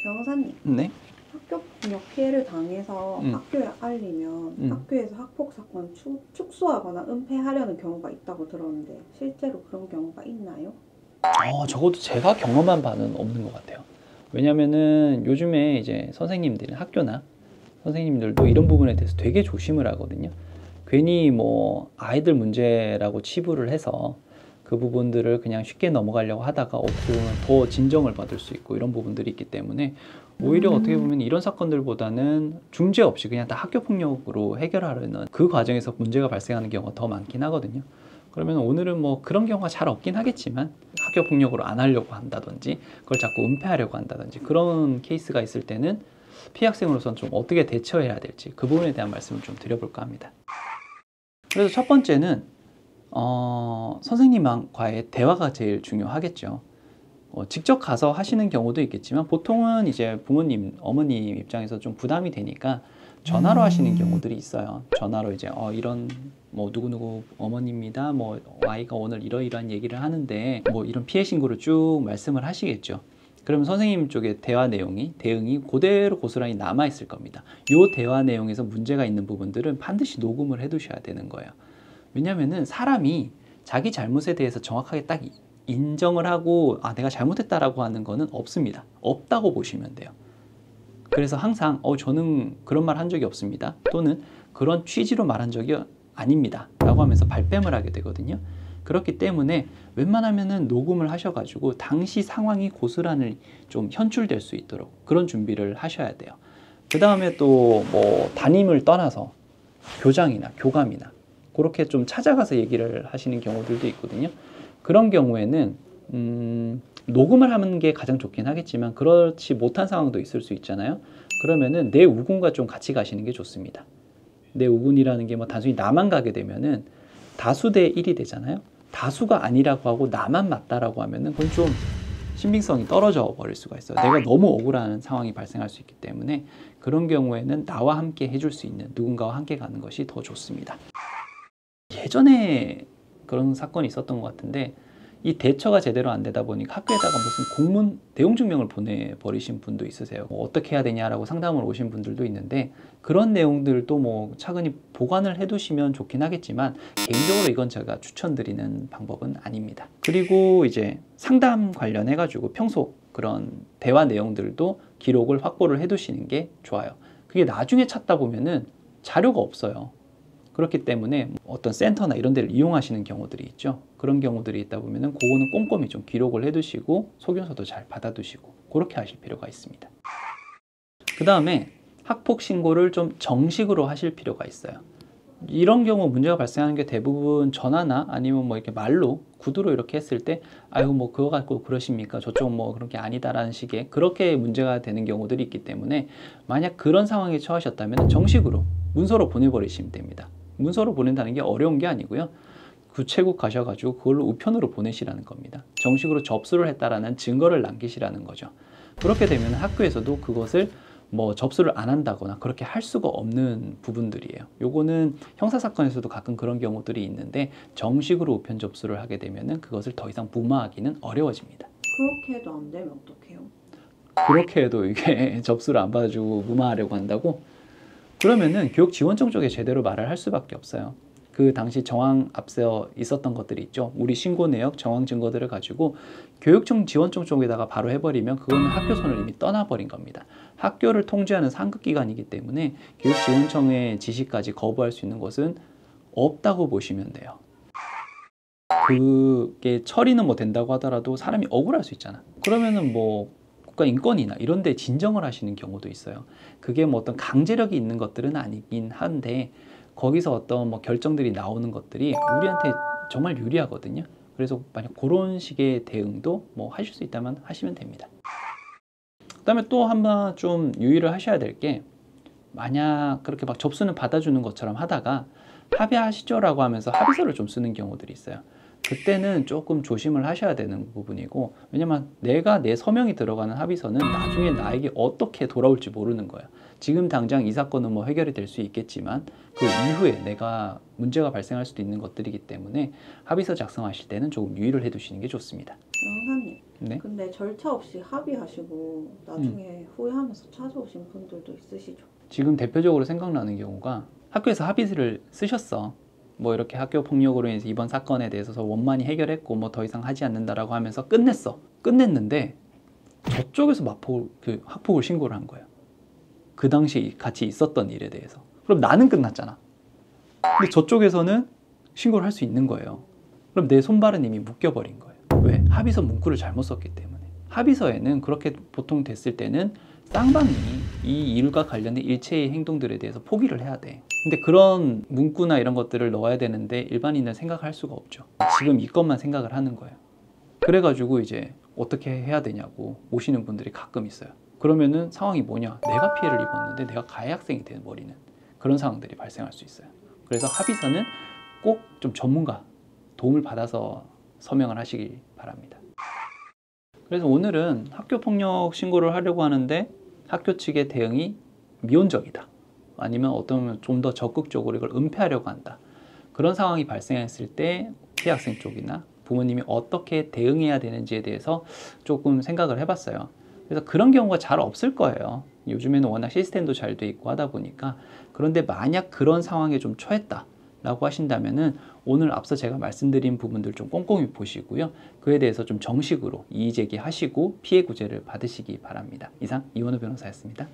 변호사님, 네? 학교폭력 피해를 당해서 학교에 알리면 학교에서 학폭 사건 축소하거나 은폐하려는 경우가 있다고 들었는데 실제로 그런 경우가 있나요? 적어도 제가 경험한 바는 없는 것 같아요. 왜냐면은 요즘에 이제 선생님들이 학교나 선생님들도 이런 부분에 대해서 되게 조심을 하거든요. 괜히 뭐 아이들 문제라고 치부를 해서 그 부분들을 그냥 쉽게 넘어가려고 하다가 어떻게 보면 더 진정을 받을 수 있고 이런 부분들이 있기 때문에 오히려 어떻게 보면 이런 사건들보다는 중재 없이 그냥 다 학교 폭력으로 해결하려는 그 과정에서 문제가 발생하는 경우가 더 많긴 하거든요. 그러면 오늘은 뭐 그런 경우가 잘 없긴 하겠지만 학교 폭력으로 안 하려고 한다든지 그걸 자꾸 은폐하려고 한다든지 그런 케이스가 있을 때는 피해 학생으로서는 좀 어떻게 대처해야 될지 그 부분에 대한 말씀을 좀 드려볼까 합니다. 그래서 첫 번째는 선생님과의 대화가 제일 중요하겠죠. 직접 가서 하시는 경우도 있겠지만 보통은 이제 부모님, 어머님 입장에서 좀 부담이 되니까 전화로 하시는 경우들이 있어요. 전화로 이제 이런 뭐 누구누구 어머니입니다. 뭐 아이가 오늘 이러이러한 얘기를 하는데 뭐 이런 피해 신고를 쭉 말씀을 하시겠죠. 그러면 선생님 쪽에 대화 내용이, 대응이 그대로 고스란히 남아 있을 겁니다. 이 대화 내용에서 문제가 있는 부분들은 반드시 녹음을 해 두셔야 되는 거예요. 왜냐면은 사람이 자기 잘못에 대해서 정확하게 딱 인정을 하고 내가 잘못했다라고 하는 거는 없습니다. 없다고 보시면 돼요. 그래서 항상 저는 그런 말 한 적이 없습니다. 또는 그런 취지로 말한 적이 아닙니다. 라고 하면서 발뺌을 하게 되거든요. 그렇기 때문에 웬만하면은 녹음을 하셔가지고 당시 상황이 고스란히 좀 현출될 수 있도록 그런 준비를 하셔야 돼요. 그 다음에 또 뭐 담임을 떠나서 교장이나 교감이나 그렇게 좀 찾아가서 얘기를 하시는 경우들도 있거든요. 그런 경우에는 녹음을 하는 게 가장 좋긴 하겠지만 그렇지 못한 상황도 있을 수 있잖아요. 그러면은 내 우군과 좀 같이 가시는 게 좋습니다. 내 우군이라는 게 뭐 단순히 나만 가게 되면은 다수 대 1이 되잖아요. 다수가 아니라고 하고 나만 맞다라고 하면은 그건 좀 신빙성이 떨어져 버릴 수가 있어요. 내가 너무 억울한 상황이 발생할 수 있기 때문에 그런 경우에는 나와 함께 해줄 수 있는 누군가와 함께 가는 것이 더 좋습니다. 예전에 그런 사건이 있었던 것 같은데 이 대처가 제대로 안 되다 보니까 학교에다가 무슨 공문 대용 증명을 보내버리신 분도 있으세요. 뭐 어떻게 해야 되냐라고 상담을 오신 분들도 있는데 그런 내용들도 뭐 차근히 보관을 해두시면 좋긴 하겠지만 개인적으로 이건 제가 추천드리는 방법은 아닙니다. 그리고 이제 상담 관련해 가지고 평소 그런 대화 내용들도 기록을 확보를 해두시는 게 좋아요. 그게 나중에 찾다 보면은 자료가 없어요. 그렇기 때문에 어떤 센터나 이런 데를 이용하시는 경우들이 있죠. 그런 경우들이 있다 보면은 그거는 꼼꼼히 좀 기록을 해두시고 소견서도 잘 받아두시고 그렇게 하실 필요가 있습니다. 그 다음에 학폭 신고를 좀 정식으로 하실 필요가 있어요. 이런 경우 문제가 발생하는 게 대부분 전화나 아니면 뭐 이렇게 말로 구두로 이렇게 했을 때 아이고 뭐 그거 갖고 그러십니까? 저쪽 뭐 그런 게 아니다라는 식의 그렇게 문제가 되는 경우들이 있기 때문에 만약 그런 상황에 처하셨다면 정식으로 문서로 보내버리시면 됩니다. 문서로 보낸다는 게 어려운 게 아니고요. 구체국 가셔가지고 그걸로 우편으로 보내시라는 겁니다. 정식으로 접수를 했다라는 증거를 남기시라는 거죠. 그렇게 되면 학교에서도 그것을 뭐 접수를 안 한다거나 그렇게 할 수가 없는 부분들이에요. 요거는 형사사건에서도 가끔 그런 경우들이 있는데 정식으로 우편 접수를 하게 되면은 그것을 더 이상 무마하기는 어려워집니다. 그렇게 해도 안 되면 어떡해요? 그렇게 해도 이게 접수를 안 받아주고 무마하려고 한다고? 그러면은 교육지원청 쪽에 제대로 말을 할 수밖에 없어요. 그 당시 정황 앞서 있었던 것들이 있죠. 우리 신고 내역, 정황 증거들을 가지고 교육청 지원청 쪽에다가 바로 해버리면 그거는 학교 손을 이미 떠나버린 겁니다. 학교를 통제하는 상급기관이기 때문에 교육지원청의 지시까지 거부할 수 있는 것은 없다고 보시면 돼요. 그게 처리는 뭐 된다고 하더라도 사람이 억울할 수 있잖아. 그러면은 뭐 국가인권이나 이런 데 진정을 하시는 경우도 있어요. 그게 뭐 어떤 강제력이 있는 것들은 아니긴 한데 거기서 어떤 뭐 결정들이 나오는 것들이 우리한테 정말 유리하거든요. 그래서 만약 그런 식의 대응도 뭐 하실 수 있다면 하시면 됩니다. 그다음에 또 하나 좀 유의를 하셔야 될 게 만약 그렇게 막 접수는 받아주는 것처럼 하다가 합의하시죠라고 하면서 합의서를 좀 쓰는 경우들이 있어요. 그때는 조금 조심을 하셔야 되는 부분이고, 왜냐면 내가 내 서명이 들어가는 합의서는 나중에 나에게 어떻게 돌아올지 모르는 거야. 지금 당장 이 사건은 뭐 해결이 될 수 있겠지만 그 이후에 내가 문제가 발생할 수도 있는 것들이기 때문에 합의서 작성하실 때는 조금 유의를 해두시는 게 좋습니다. 변호사님, 네. 근데 절차 없이 합의하시고 나중에 후회하면서 찾아오신 분들도 있으시죠? 지금 대표적으로 생각나는 경우가 학교에서 합의서를 쓰셨어. 뭐 이렇게 학교 폭력으로 인해서 이번 사건에 대해서 원만히 해결했고 뭐 더 이상 하지 않는다라고 하면서 끝냈어. 끝냈는데 저쪽에서 학폭을 신고를 한 거예요. 그 당시 같이 있었던 일에 대해서. 그럼 나는 끝났잖아. 근데 저쪽에서는 신고를 할 수 있는 거예요. 그럼 내 손발은 이미 묶여버린 거예요. 왜? 합의서 문구를 잘못 썼기 때문에. 합의서에는 그렇게 보통 됐을 때는 쌍방이 이 일과 관련된 일체의 행동들에 대해서 포기를 해야 돼. 근데 그런 문구나 이런 것들을 넣어야 되는데 일반인은 생각할 수가 없죠. 지금 이 것만 생각을 하는 거예요. 그래가지고 이제 어떻게 해야 되냐고 오시는 분들이 가끔 있어요. 그러면은 상황이 뭐냐? 내가 피해를 입었는데 내가 가해 학생이 되어버리는 그런 상황들이 발생할 수 있어요. 그래서 합의서는 꼭 좀 전문가 도움을 받아서 서명을 하시길 바랍니다. 그래서 오늘은 학교폭력 신고를 하려고 하는데 학교 측의 대응이 미온적이다. 아니면 어떤 좀 더 적극적으로 이걸 은폐하려고 한다. 그런 상황이 발생했을 때 피해 학생 쪽이나 부모님이 어떻게 대응해야 되는지에 대해서 조금 생각을 해봤어요. 그래서 그런 경우가 잘 없을 거예요. 요즘에는 워낙 시스템도 잘 돼 있고 하다 보니까. 그런데 만약 그런 상황에 좀 처했다 라고 하신다면은 오늘 앞서 제가 말씀드린 부분들 좀 꼼꼼히 보시고요. 그에 대해서 좀 정식으로 이의 제기하시고 피해 구제를 받으시기 바랍니다. 이상 이원우 변호사였습니다.